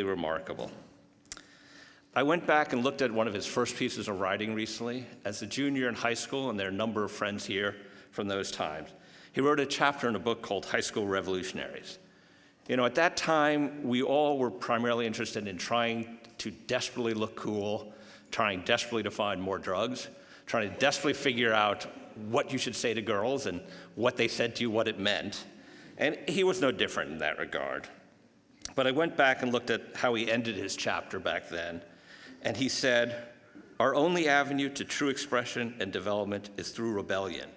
remarkable. I went back and looked at one of his first pieces of writing recently. As a junior in high school, and there are a number of friends here from those times, he wrote a chapter in a book called High School Revolutionaries. At that time, we all were primarily interested in trying to desperately look cool, trying desperately to find more drugs, trying to desperately figure out what you should say to girls and what they said to you, what it meant. And he was no different in that regard. But I went back and looked at how he ended his chapter back then, and he said, "Our only avenue to true expression and development is through rebellion.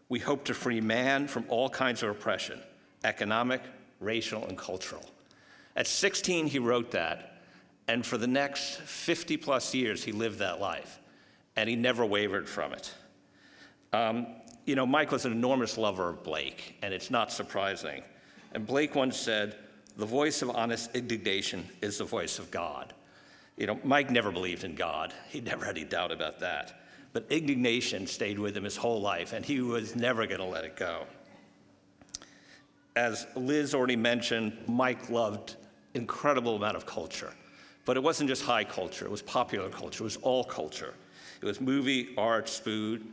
We hope to free man from all kinds of oppression, economic, racial, and cultural." At 16, he wrote that, and for the next 50 plus years, he lived that life, and he never wavered from it. Mike was an enormous lover of Blake, and it's not surprising. And Blake once said, "The voice of honest indignation is the voice of God." Mike never believed in God. He never had any doubt about that. But indignation stayed with him his whole life, and he was never going to let it go. As Liz already mentioned, Mike loved an incredible amount of culture. But it wasn't just high culture. It was popular culture. It was all culture. It was movie, arts, food,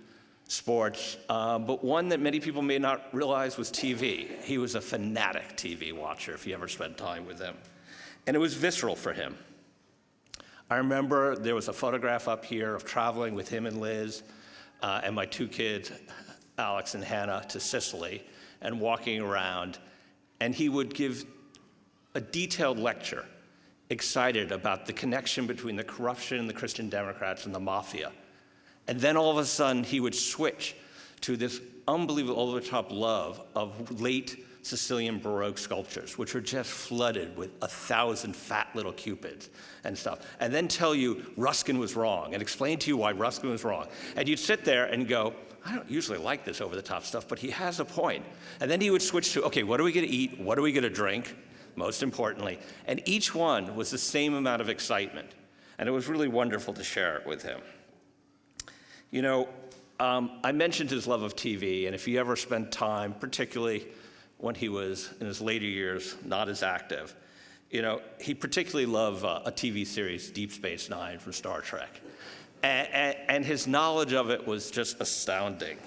sports, but one that many people may not realize was TV. He was a fanatic TV watcher, if you ever spent time with him. And it was visceral for him. I remember there was a photograph up here of traveling with him and Liz and my two kids, Alex and Hannah, to Sicily and walking around. And he would give a detailed lecture, excited about the connection between the corruption and the Christian Democrats and the mafia. And then all of a sudden, he would switch to this unbelievable over-the-top love of late Sicilian Baroque sculptures, which were just flooded with 1,000 fat little cupids and stuff, and then tell you Ruskin was wrong and explain to you why Ruskin was wrong. And you'd sit there and go, I don't usually like this over-the-top stuff, but he has a point. And then he would switch to, okay, what are we going to eat? What are we going to drink? Most importantly. And each one was the same amount of excitement. And it was really wonderful to share it with him. I mentioned his love of TV, and if you ever spent time, particularly when he was in his later years, not as active, he particularly loved a TV series, Deep Space Nine from Star Trek. And his knowledge of it was just astounding.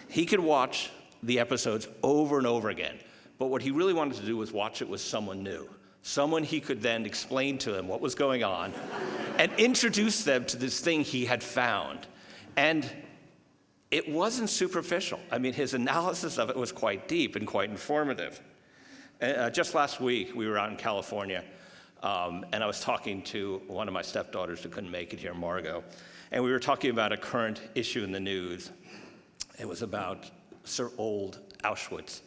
He could watch the episodes over and over again, but what he really wanted to do was watch it with someone new, someone he could then explain to them what was going on and introduce them to this thing he had found. And it wasn't superficial. I mean, his analysis of it was quite deep and quite informative. Just last week, we were out in California, and I was talking to one of my stepdaughters who couldn't make it here, Margot, and we were talking about a current issue in the news. It was about old Auschwitz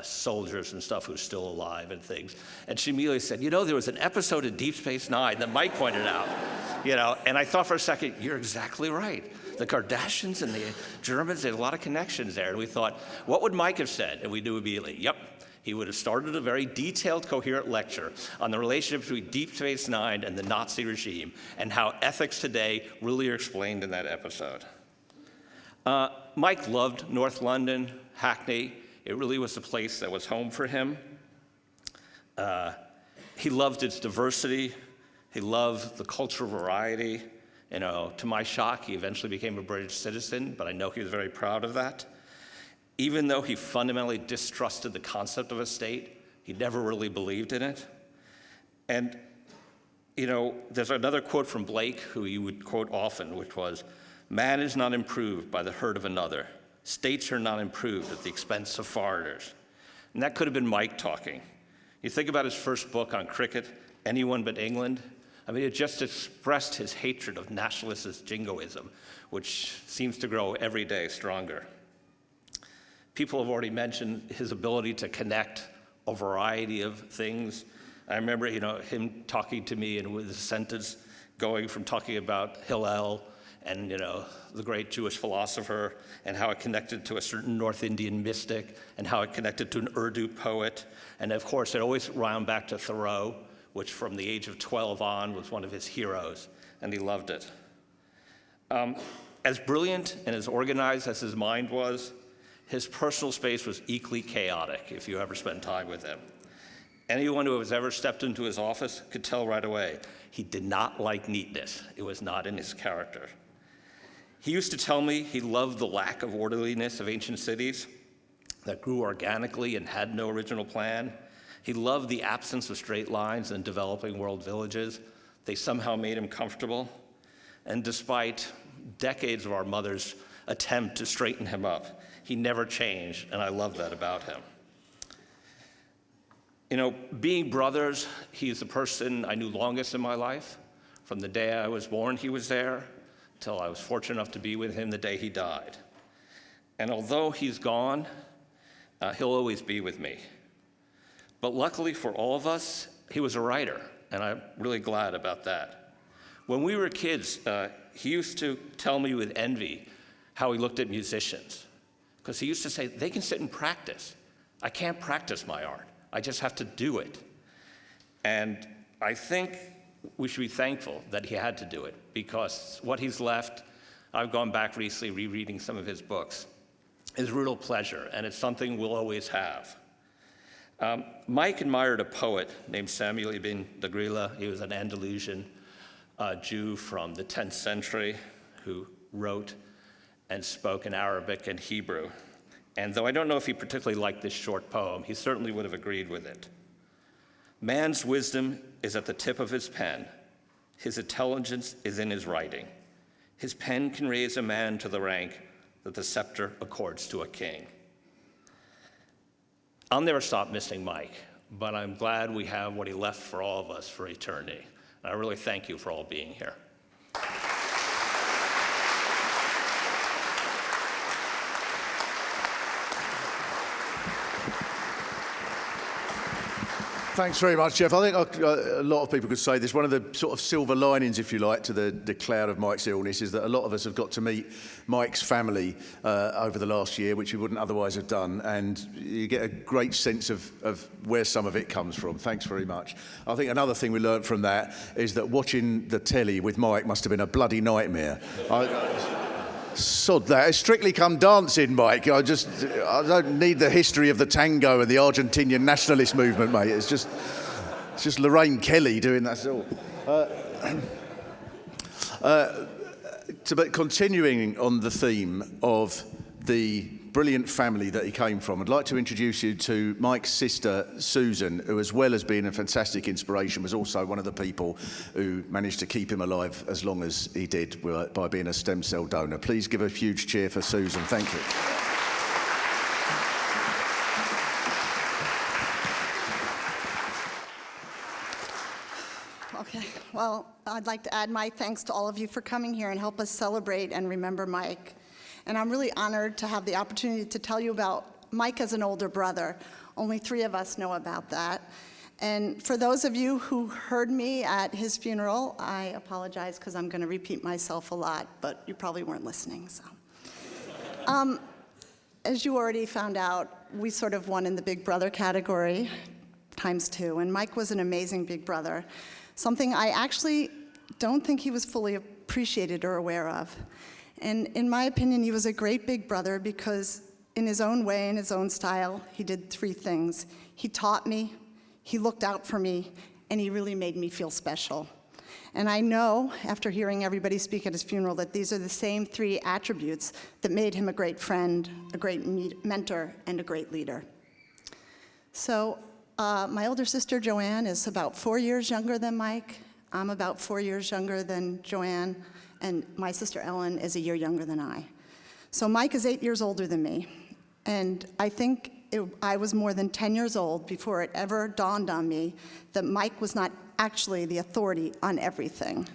soldiers and stuff who are still alive and things. And she immediately said, there was an episode of Deep Space Nine that Mike pointed out, and I thought for a second, you're exactly right. The Kardashians and the Germans, there's a lot of connections there. And we thought, what would Mike have said? And we knew immediately, yep. He would have started a very detailed, coherent lecture on the relationship between Deep Space Nine and the Nazi regime and how ethics today really are explained in that episode. Mike loved North London, Hackney. It really was a place that was home for him. He loved its diversity. He loved the cultural variety. To my shock, he eventually became a British citizen, but I know he was very proud of that. Even though he fundamentally distrusted the concept of a state, he never really believed in it. And, there's another quote from Blake, who he would quote often, which was, "Man is not improved by the hurt of another. States are not improved at the expense of foreigners." And that could have been Mike talking. You think about his first book on cricket, Anyone But England. I mean, it just expressed his hatred of nationalist jingoism, which seems to grow every day stronger. People have already mentioned his ability to connect a variety of things. I remember, him talking to me and with a sentence going from talking about Hillel and, the great Jewish philosopher and how it connected to a certain North Indian mystic and how it connected to an Urdu poet. And of course, it always wound back to Thoreau, which from the age of 12 on was one of his heroes, and he loved it. As brilliant and as organized as his mind was, his personal space was equally chaotic, if you ever spent time with him. Anyone who has ever stepped into his office could tell right away he did not like neatness. It was not in his character. He used to tell me he loved the lack of orderliness of ancient cities that grew organically and had no original plan. He loved the absence of straight lines in developing world villages. They somehow made him comfortable. And despite decades of our mother's attempt to straighten him up, he never changed, and I love that about him. You know, being brothers, he's the person I knew longest in my life. From the day I was born, he was there, till I was fortunate enough to be with him the day he died. And although he's gone, he'll always be with me. But luckily for all of us, he was a writer, and I'm really glad about that. When we were kids, he used to tell me with envy how he looked at musicians, because he used to say, they can sit and practice. I can't practice my art. I just have to do it. And I think we should be thankful that he had to do it, because what he's left, I've gone back recently rereading some of his books, is real pleasure, and it's something we'll always have. Mike admired a poet named Samuel ibn Dagrila. He was an Andalusian Jew from the 10th century who wrote and spoke in Arabic and Hebrew. And though I don't know if he particularly liked this short poem, he certainly would have agreed with it. Man's wisdom is at the tip of his pen. His intelligence is in his writing. His pen can raise a man to the rank that the scepter accords to a king. I'll never stop missing Mike, but I'm glad we have what he left for all of us for eternity. And I really thank you for all being here. Thanks very much, Jeff. I think a lot of people could say this. One of the sort of silver linings, if you like, to the cloud of Mike's illness is that a lot of us have got to meet Mike's family over the last year, which we wouldn't otherwise have done, and you get a great sense of where some of it comes from. Thanks very much. I think another thing we learned from that is that watching the telly with Mike must have been a bloody nightmare. Sod that. It's Strictly Come Dancing, Mike. I don't need the history of the tango and the Argentinian nationalist movement, mate. It's just Lorraine Kelly doing that sort. But continuing on the theme of the brilliant family that he came from, I'd like to introduce you to Mike's sister, Susan, who, as well as being a fantastic inspiration, was also one of the people who managed to keep him alive as long as he did by being a stem cell donor. Please give a huge cheer for Susan. Thank you. Okay, well, I'd like to add my thanks to all of you for coming here and help us celebrate and remember Mike. And I'm really honored to have the opportunity to tell you about Mike as an older brother. Only 3 of us know about that. And for those of you who heard me at his funeral, I apologize because I'm going to repeat myself a lot, but you probably weren't listening, so. As you already found out, we sort of won in the big brother category, ×2, and Mike was an amazing big brother, something I actually don't think he was fully appreciated or aware of. And in my opinion, he was a great big brother because in his own way, in his own style, he did 3 things. He taught me, he looked out for me, and he really made me feel special. And I know, after hearing everybody speak at his funeral, that these are the same 3 attributes that made him a great friend, a great mentor, and a great leader. So my older sister, Joanne, is about 4 years younger than Mike. I'm about 4 years younger than Joanne. And my sister Ellen is a year younger than I. So Mike is 8 years older than me. And I think I was more than 10 years old before it ever dawned on me that Mike was not actually the authority on everything.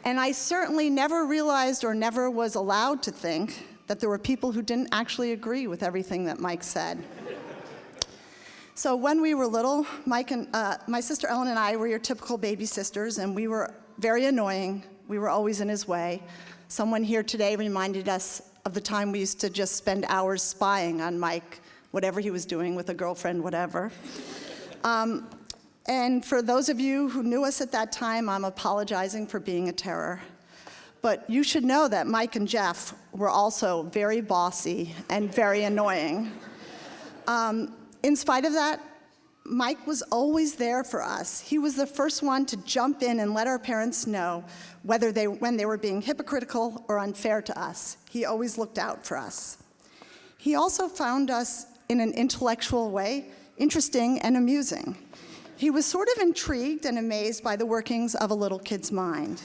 And I certainly never realized or never was allowed to think that there were people who didn't actually agree with everything that Mike said. So when we were little, Mike and my sister Ellen and I were your typical baby sisters, and we were very annoying. We were always in his way. Someone here today reminded us of the time we used to just spend hours spying on Mike, whatever he was doing with a girlfriend, whatever. And for those of you who knew us at that time, I'm apologizing for being a terror. But you should know that Mike and Jeff were also very bossy and very annoying. In spite of that, Mike was always there for us. He was the first one to jump in and let our parents know when they were being hypocritical or unfair to us. He always looked out for us. He also found us, in an intellectual way, interesting and amusing. He was sort of intrigued and amazed by the workings of a little kid's mind.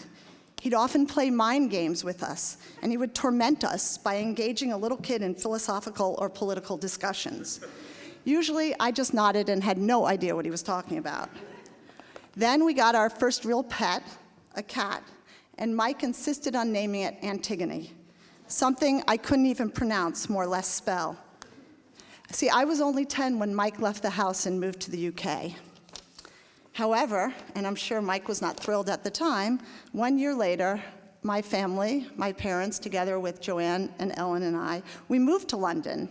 He'd often play mind games with us, and he would torment us by engaging a little kid in philosophical or political discussions. Usually, I just nodded and had no idea what he was talking about. Then we got our first real pet, a cat, and Mike insisted on naming it Antigone, something I couldn't even pronounce, more or less spell. See, I was only 10 when Mike left the house and moved to the UK. However, and I'm sure Mike was not thrilled at the time, 1 year later, my family, my parents, together with Joanne and Ellen and I, we moved to London.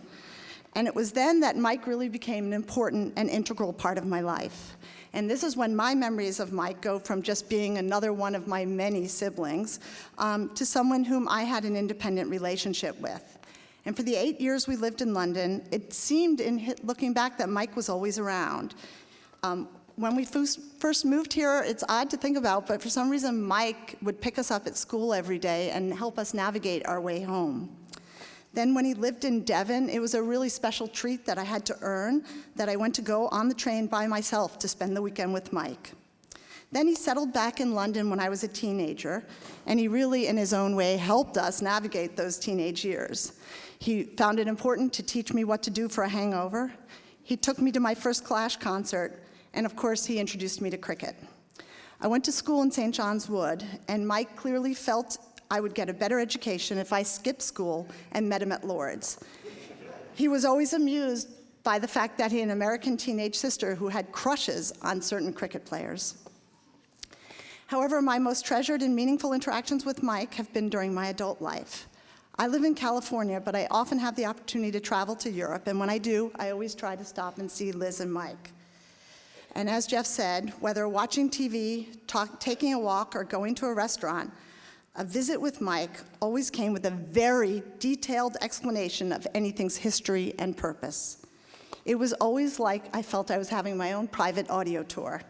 And it was then that Mike really became an important and integral part of my life. And this is when my memories of Mike go from just being another one of my many siblings to someone whom I had an independent relationship with. And for the 8 years we lived in London, it seemed, looking back, that Mike was always around. When we first moved here, it's odd to think about, but for some reason Mike would pick us up at school every day and help us navigate our way home. Then when he lived in Devon, it was a really special treat that I had to earn, that I went to go on the train by myself to spend the weekend with Mike. Then he settled back in London when I was a teenager, and he really, in his own way, helped us navigate those teenage years. He found it important to teach me what to do for a hangover. He took me to my first Clash concert, and of course, he introduced me to cricket. I went to school in St. John's Wood, and Mike clearly felt I would get a better education if I skipped school and met him at Lord's. He was always amused by the fact that he had an American teenage sister who had crushes on certain cricket players. However, my most treasured and meaningful interactions with Mike have been during my adult life. I live in California, but I often have the opportunity to travel to Europe, and when I do, I always try to stop and see Liz and Mike. And as Jeff said, whether watching TV, taking a walk, or going to a restaurant, a visit with Mike always came with a very detailed explanation of anything's history and purpose. It was always like I felt I was having my own private audio tour.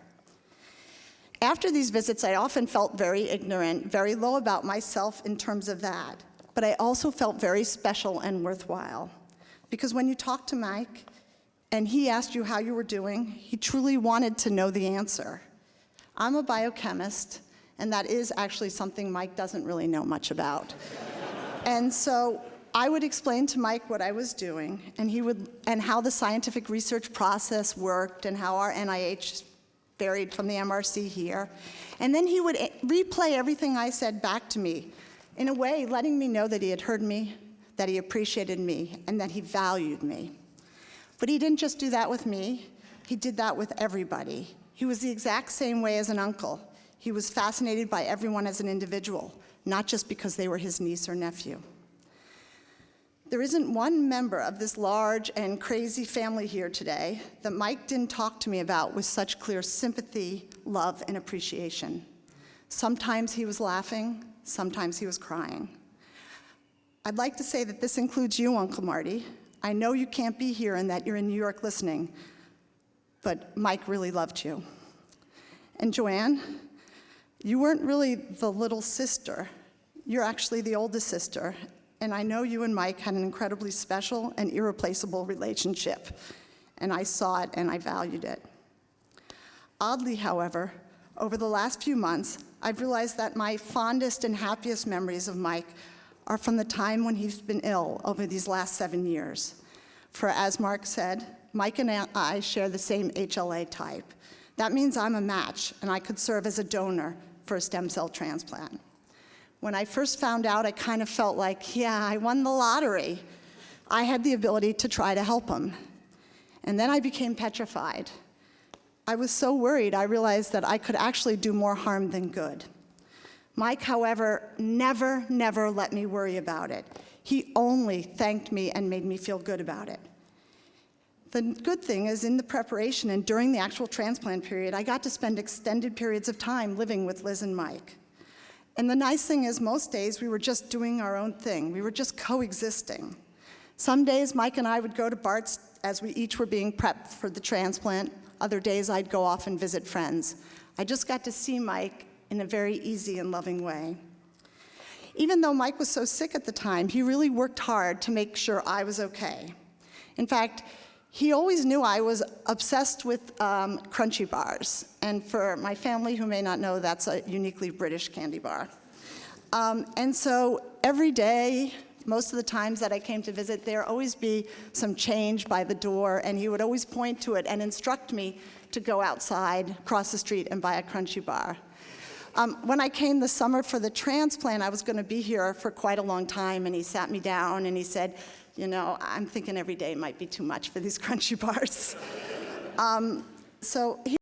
After these visits, I often felt very ignorant, very low about myself in terms of that, but I also felt very special and worthwhile. Because when you talk to Mike and he asked you how you were doing, he truly wanted to know the answer. I'm a biochemist, and that is actually something Mike doesn't really know much about. And so I would explain to Mike what I was doing, and how the scientific research process worked, and how our NIH varied from the MRC here. And then he would replay everything I said back to me, in a way letting me know that he had heard me, that he appreciated me, and that he valued me. But he didn't just do that with me, he did that with everybody. He was the exact same way as an uncle. He was fascinated by everyone as an individual, not just because they were his niece or nephew. There isn't one member of this large and crazy family here today that Mike didn't talk to me about with such clear sympathy, love, and appreciation. Sometimes he was laughing, sometimes he was crying. I'd like to say that this includes you, Uncle Marty. I know you can't be here and that you're in New York listening, but Mike really loved you. And Joanne, you weren't really the little sister. You're actually the oldest sister, and I know you and Mike had an incredibly special and irreplaceable relationship, and I saw it and I valued it. Oddly, however, over the last few months, I've realized that my fondest and happiest memories of Mike are from the time when he's been ill over these last 7 years. For as Mark said, Mike and I share the same HLA type. That means I'm a match, and I could serve as a donor for a stem cell transplant. When I first found out, I kind of felt like, yeah, I won the lottery. I had the ability to try to help him. And then I became petrified. I was so worried, I realized that I could actually do more harm than good. Mike, however, never let me worry about it. He only thanked me and made me feel good about it. The good thing is, in the preparation and during the actual transplant period, I got to spend extended periods of time living with Liz and Mike. And the nice thing is, most days we were just doing our own thing. We were just coexisting. Some days, Mike and I would go to Bart's as we each were being prepped for the transplant. Other days I'd go off and visit friends. I just got to see Mike in a very easy and loving way. Even though Mike was so sick at the time, he really worked hard to make sure I was okay. In fact, he always knew I was obsessed with crunchy bars. And for my family who may not know, that's a uniquely British candy bar. And so every day, most of the times that I came to visit, there would always be some change by the door, and he would always point to it and instruct me to go outside, cross the street, and buy a crunchy bar. When I came this summer for the transplant, I was going to be here for quite a long time, and he sat me down and he said, you know, I'm thinking every day might be too much for these crunchy bars. So he